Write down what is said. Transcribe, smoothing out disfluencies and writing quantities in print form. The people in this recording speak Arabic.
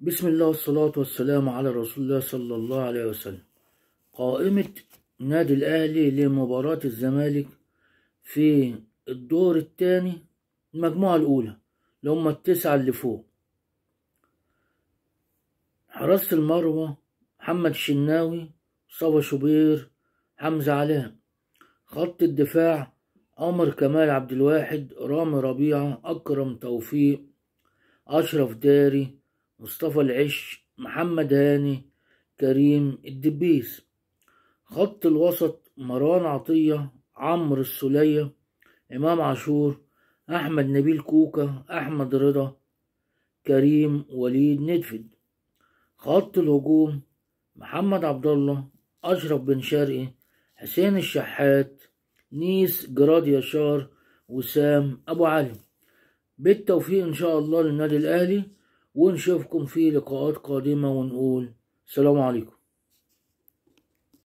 بسم الله والصلاة والسلام على رسول الله صلى الله عليه وسلم. قائمة نادي الأهلي لمباراة الزمالك في الدور الثاني المجموعة الأولى اللي هم التسعة اللي فوق. حراسة المرمى محمد الشناوي، مصطفى شوبير، حمزة علاء. خط الدفاع عمر كمال، عبد الواحد، رامي ربيعة، أكرم توفيق، أشرف داري، مصطفى العش، محمد هاني، كريم الدبيس. خط الوسط مروان عطية، عمرو السولية، إمام عاشور، أحمد نبيل كوكا، أحمد رضا، كريم وليد ندفد. خط الهجوم محمد عبد الله، أشرف بن شرقي، حسين الشحات، نيس جراد يشار، وسام أبو علي. بالتوفيق إن شاء الله للنادي الأهلي، ونشوفكم في لقاءات قادمة ونقول سلام عليكم.